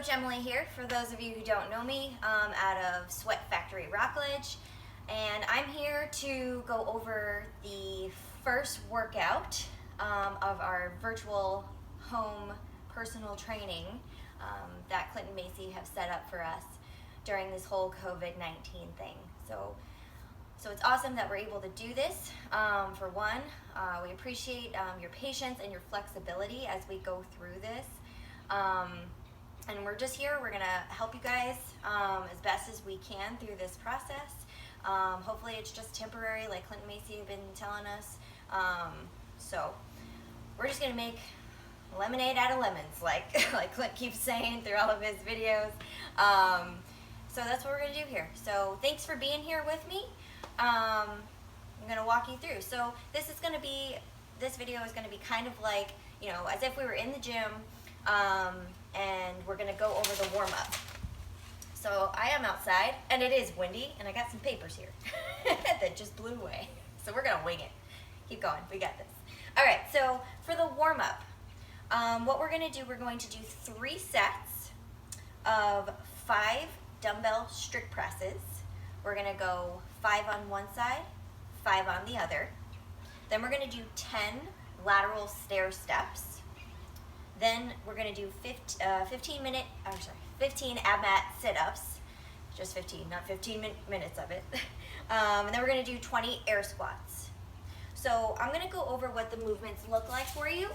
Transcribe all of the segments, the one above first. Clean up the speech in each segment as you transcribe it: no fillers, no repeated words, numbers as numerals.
Coach Emily here, for those of you who don't know me, out of Sweat Factory Rockledge, and I'm here to go over the first workout of our virtual home personal training that Clinton Macy have set up for us during this whole COVID-19 thing. So it's awesome that we're able to do this. For one, we appreciate your patience and your flexibility as we go through this. And we're just here, we're gonna help you guys as best as we can through this process. Hopefully it's just temporary, like Clinton Macy have been telling us. So we're just gonna make lemonade out of lemons, like Clint keeps saying through all of his videos. So that's what we're gonna do here. So thanks for being here with me. I'm gonna walk you through. So this video is gonna be kind of like, you know, as if we were in the gym, and we're gonna go over the warm-up. So I am outside, and it is windy, and I got some papers here that just blew away. So we're gonna wing it. Keep going, we got this. All right, so for the warm-up, what we're gonna do, we're going to do 3 sets of 5 dumbbell strict presses. We're gonna go 5 on one side, 5 on the other. Then we're gonna do 10 lateral stair steps. Then we're gonna do 15 Ab Mat Situps, just 15, not 15 minutes of it. And then we're gonna do 20 air squats. So I'm gonna go over what the movements look like for you,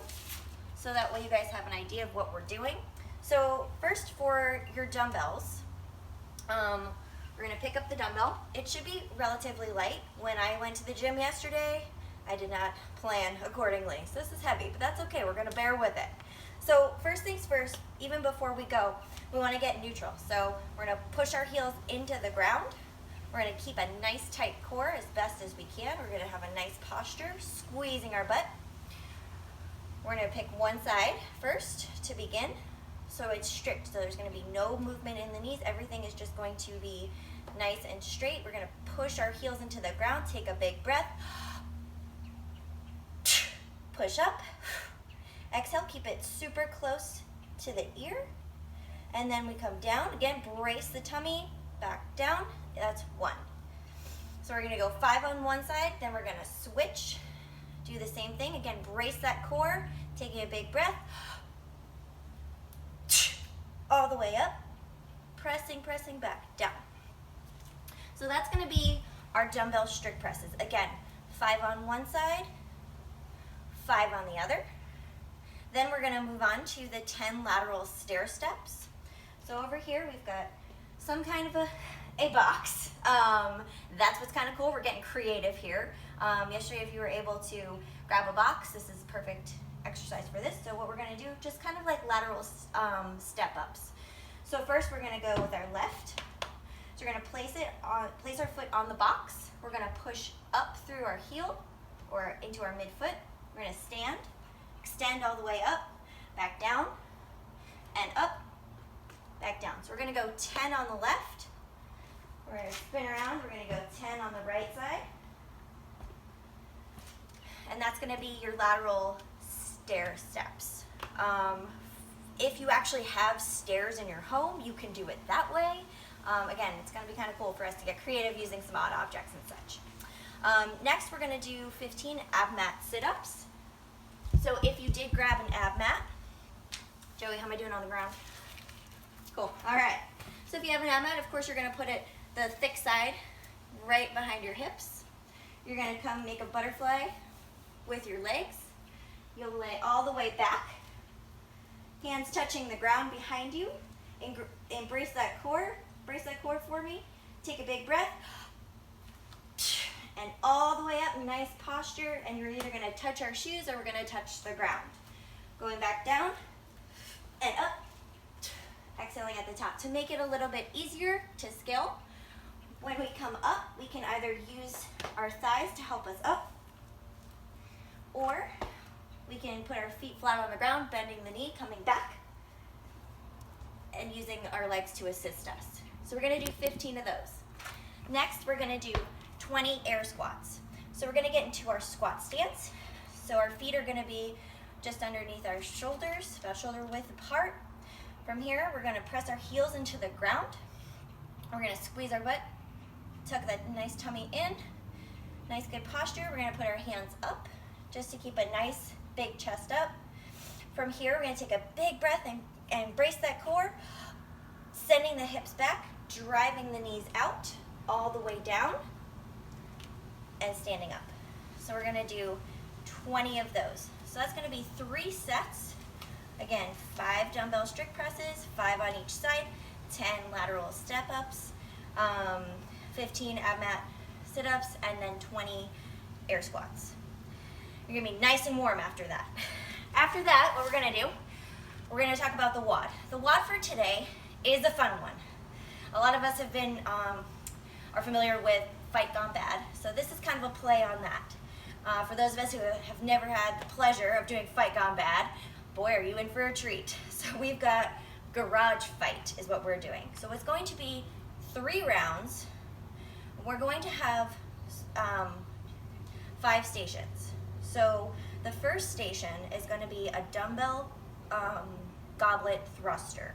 so that way you guys have an idea of what we're doing. So first, for your dumbbells, we're gonna pick up the dumbbell. It should be relatively light. When I went to the gym yesterday, I did not plan accordingly. So this is heavy, but that's okay, we're gonna bear with it. So first things first, even before we go, we want to get neutral. So we're going to push our heels into the ground. We're going to keep a nice tight core as best as we can. We're going to have a nice posture, squeezing our butt. We're going to pick one side first to begin. So it's strict, so there's going to be no movement in the knees. Everything is just going to be nice and straight. We're going to push our heels into the ground, take a big breath. Push up. Exhale, keep it super close to the ear. And then we come down. Again, brace the tummy, back down. That's 1. So we're gonna go 5 on one side, then we're gonna switch. Do the same thing. Again, brace that core, taking a big breath. All the way up. Pressing back down. So that's gonna be our dumbbell strict presses. Again, 5 on one side, 5 on the other. Then we're gonna move on to the 10 lateral stair steps. So over here, we've got some kind of a box. That's what's kind of cool. We're getting creative here. Yesterday, if you were able to grab a box, this is a perfect exercise for this. So what we're gonna do, just kind of like lateral step ups. So first, we're gonna go with our left. So we're gonna place our foot on the box. We're gonna push up through our heel or into our midfoot. We're gonna stand. Extend all the way up, back down, and up, back down. So we're gonna go 10 on the left. We're gonna spin around, we're gonna go 10 on the right side. And that's gonna be your lateral stair steps. If you actually have stairs in your home, you can do it that way. Again, it's gonna be kind of cool for us to get creative using some odd objects and such. Next, we're gonna do 15 Ab Mat Situps. So if you did grab an ab mat, Joey, how am I doing on the ground? Cool, all right. So if you have an ab mat, of course you're gonna put it, the thick side, right behind your hips. You're gonna come make a butterfly with your legs. You'll lay all the way back, hands touching the ground behind you. Embrace that core, brace that core for me. Take a big breath. And all the way up, nice posture, and you're either gonna touch our shoes or we're gonna touch the ground. Going back down and up, exhaling at the top. To make it a little bit easier to scale, when we come up, we can either use our thighs to help us up, or we can put our feet flat on the ground, bending the knee, coming back, and using our legs to assist us. So we're gonna do 15 of those. Next, we're gonna do 20 air squats. So we're gonna get into our squat stance. So our feet are gonna be just underneath our shoulders, about shoulder width apart. From here, we're gonna press our heels into the ground. We're gonna squeeze our butt, tuck that nice tummy in, nice good posture. We're gonna put our hands up just to keep a nice big chest up. From here, we're gonna take a big breath and brace that core, sending the hips back, driving the knees out, all the way down, and standing up. So we're gonna do 20 of those. So that's gonna be 3 sets. Again, 5 dumbbell strict presses, 5 on each side, 10 lateral step-ups, 15 ab mat sit-ups, and then 20 air squats. You're gonna be nice and warm after that. After that, what we're gonna do, we're gonna talk about the WOD. The WOD for today is a fun one. A lot of us have been, are familiar with Fight WOD, so this is kind of a play on that. For those of us who have never had the pleasure of doing Fight WOD, boy, are you in for a treat. So we've got Garage Fight is what we're doing. So it's going to be 3 rounds. We're going to have 5 stations. So the first station is going to be a dumbbell goblet thruster.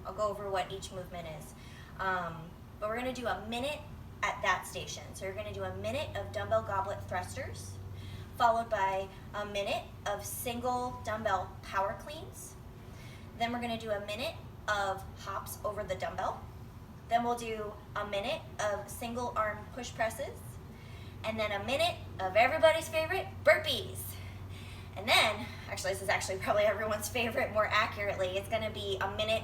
I'll go over what each movement is. But we're going to do a minute at that station. So you're going to do a minute of dumbbell goblet thrusters, followed by a minute of single dumbbell power cleans. Then we're going to do a minute of hops over the dumbbell. Then we'll do a minute of single arm push presses, and then a minute of everybody's favorite burpees. And then, actually this is actually probably everyone's favorite more accurately, it's going to be a minute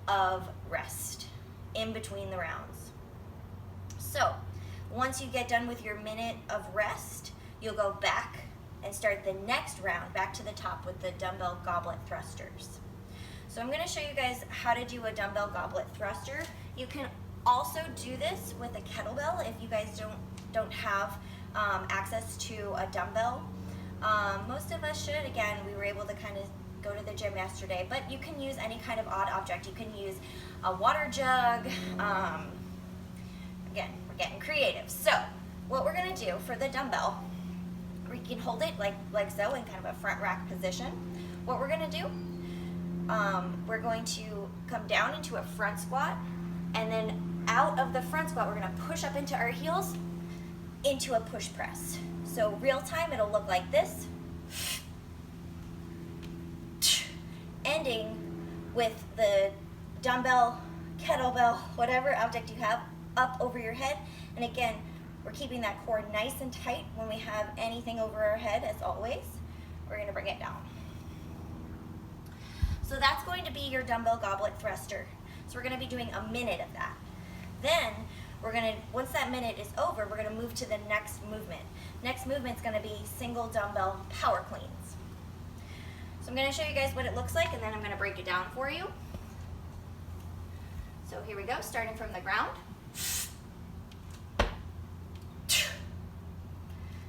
of rest in between the rounds. So once you get done with your minute of rest, you'll go back and start the next round back to the top with the dumbbell goblet thrusters. So I'm going to show you guys how to do a dumbbell goblet thruster. You can also do this with a kettlebell if you guys don't have access to a dumbbell. Most of us should. Again, we were able to kind of go to the gym yesterday, but you can use any kind of odd object. You can use a water jug. Again, we're getting creative. So what we're going to do for the dumbbell, we can hold it like so in kind of a front rack position. What we're going to do, we're going to come down into a front squat, and then out of the front squat, we're going to push up into our heels into a push press. So real time, it'll look like this, ending with the dumbbell, kettlebell, whatever object you have up over your head. And again, we're keeping that core nice and tight. When we have anything over our head, as always, we're going to bring it down. So that's going to be your dumbbell goblet thruster. So we're going to be doing a minute of that. Then we're going to, once that minute is over, we're going to move to the next movement. Next movement's going to be single dumbbell power cleans. So I'm going to show you guys what it looks like, and then I'm going to break it down for you. So here we go, starting from the ground.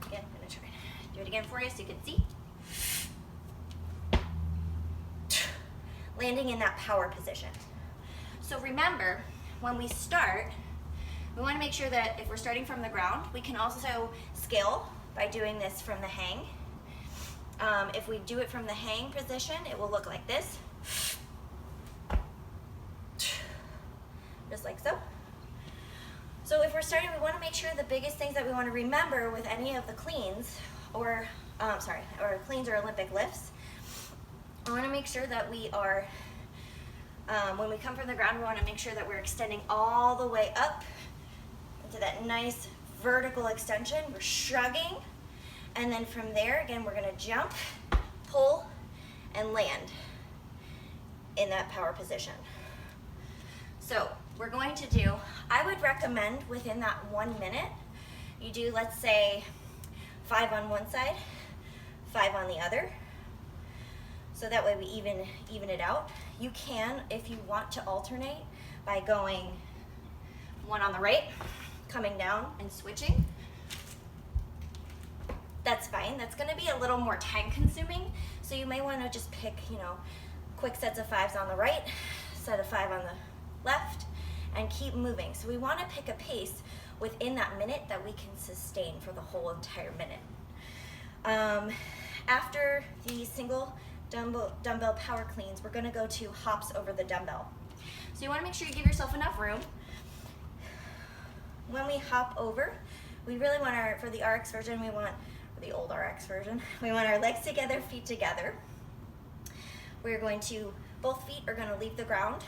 Again, I'm going to try and do it again for you so you can see. Landing in that power position. So remember, when we start, we want to make sure that if we're starting from the ground, we can also scale by doing this from the hang. If we do it from the hang position, it will look like this. Just like so. So if we're starting, we want to make sure the biggest things that we want to remember with any of the cleans, or cleans or Olympic lifts, I want to make sure that we are, when we come from the ground, we want to make sure that we're extending all the way up into that nice vertical extension. We're shrugging, and then from there, again, we're going to jump, pull, and land in that power position. So we're going to do, I would recommend within that 1 minute, you do, let's say, 5 on one side, 5 on the other. So that way we even it out. You can, if you want to alternate, by going 1 on the right, coming down and switching. That's fine. That's going to be a little more time consuming. So you may want to just pick, quick sets of 5s on the right, set of 5 on the left, and keep moving. So we want to pick a pace within that minute that we can sustain for the whole entire minute. After the single dumbbell power cleans, we're gonna go to hops over the dumbbell. So you wanna make sure you give yourself enough room. When we hop over, we really want for the RX version, the old RX version, we want our legs together, feet together. We're going to, both feet are gonna leave the ground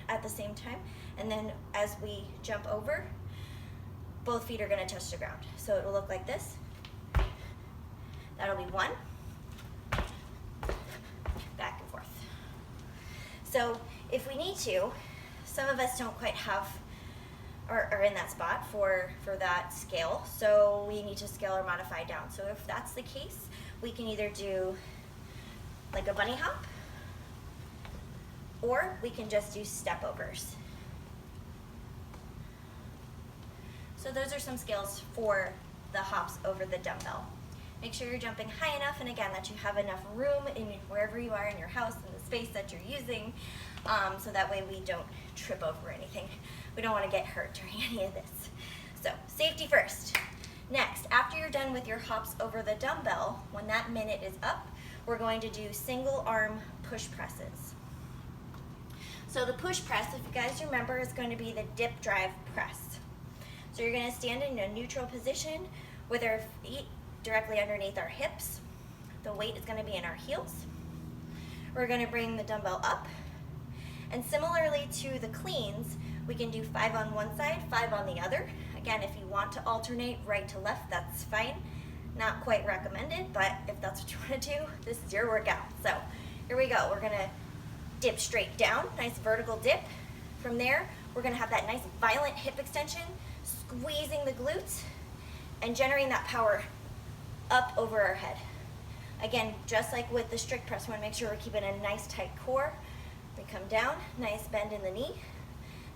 at the same time, and then as we jump over, both feet are gonna touch the ground. So it'll look like this. That'll be 1, back and forth. So if we need to, some of us don't quite have, or are in that spot for that scale, so we need to scale or modify down. So if that's the case, we can either do like a bunny hop, or we can just do step overs. So those are some scales for the hops over the dumbbell. Make sure you're jumping high enough, and again, that you have enough room in wherever you are in your house, in the space that you're using, so that way we don't trip over anything. We don't want to get hurt during any of this. So safety first. Next, after you're done with your hops over the dumbbell, when that minute is up, we're going to do single arm push presses. So the push press, if you guys remember, is going to be the dip drive press. So you're going to stand in a neutral position with our feet directly underneath our hips. The weight is going to be in our heels. We're going to bring the dumbbell up. And similarly to the cleans, we can do 5 on one side, 5 on the other. Again, if you want to alternate right to left, that's fine. Not quite recommended, but if that's what you want to do, this is your workout. So here we go. We're going to dip straight down, nice vertical dip. From there, we're going to have that nice violent hip extension, squeezing the glutes and generating that power up over our head. Again, just like with the strict press, we want to make sure we're keeping a nice tight core. We come down, nice bend in the knee.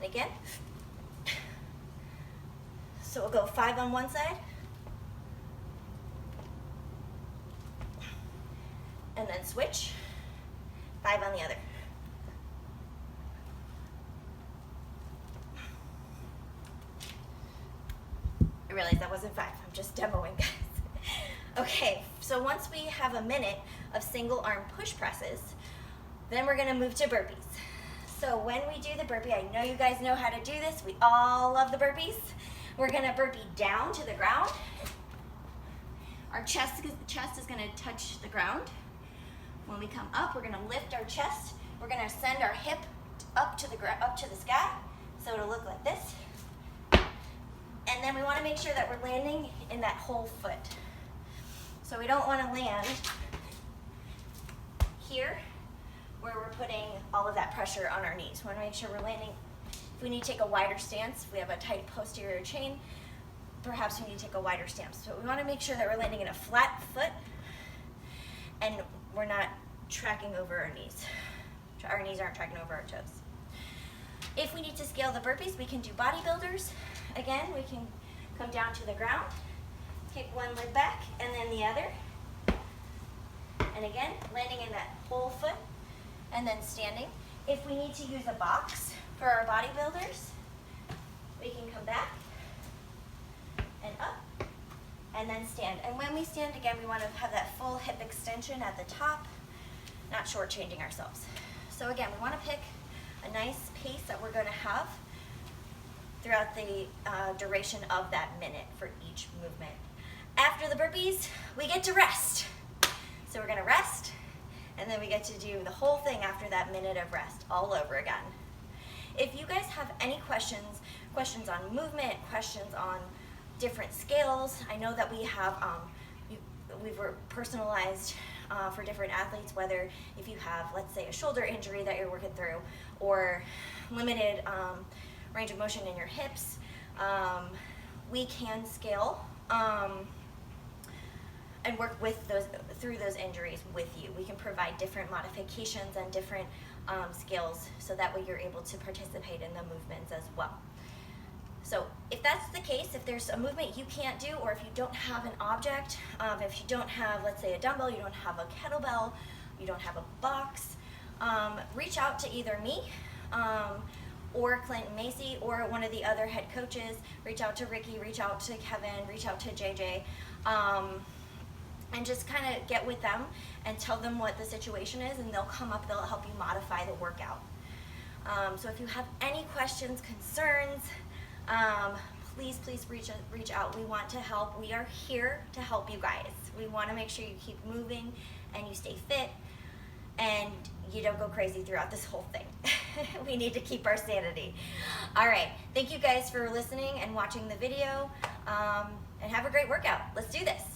And again, so we'll go 5 on one side, and then switch, 5 on the other. I realize that wasn't 5, I'm just demoing, guys. Okay, so once we have a minute of single arm push presses, then we're gonna move to burpees. So when we do the burpee, I know you guys know how to do this, we all love the burpees. We're gonna burpee down to the ground. Our chest is gonna touch the ground. When we come up, we're gonna lift our chest. We're gonna send our hip up to the sky, so it'll look like this. And then we wanna make sure that we're landing in that whole foot. So we don't wanna land here where we're putting all of that pressure on our knees. We wanna make sure we're landing. If we need to take a wider stance, if we have a tight posterior chain, perhaps we need to take a wider stance. So we wanna make sure that we're landing in a flat foot and we're not tracking over our knees. Our knees aren't tracking over our toes. If we need to scale the burpees, we can do bodybuilders. Again, we can come down to the ground, kick one leg back and then the other. And again, landing in that whole foot and then standing. If we need to use a box for our bodybuilders, we can come back and up and then stand. And when we stand, again, we want to have that full hip extension at the top, not shortchanging ourselves. So again, we want to pick a nice pace that we're going to have throughout the duration of that minute for each movement. After the burpees, we get to rest. So we're going to rest, and then we get to do the whole thing after that minute of rest all over again. If you guys have any questions on movement, questions on different scales, I know that we have, we've personalized for different athletes, whether if you have, let's say, a shoulder injury that you're working through, or limited range of motion in your hips, we can scale and work with through those injuries with you. We can provide different modifications and different scales, so that way you're able to participate in the movements as well. So if that's the case, if there's a movement you can't do, or if you don't have an object, if you don't have, let's say, a dumbbell, you don't have a kettlebell, you don't have a box, reach out to either me or Clinton Macy or one of the other head coaches. Reach out to Ricky, reach out to Kevin, reach out to JJ. and just kind of get with them and tell them what the situation is, and they'll come up, they'll help you modify the workout. So if you have any questions, concerns, please reach out. We want to help. We are here to help you guys. We want to make sure you keep moving and you stay fit and you don't go crazy throughout this whole thing. We need to keep our sanity. All right, thank you guys for listening and watching the video, and have a great workout. Let's do this.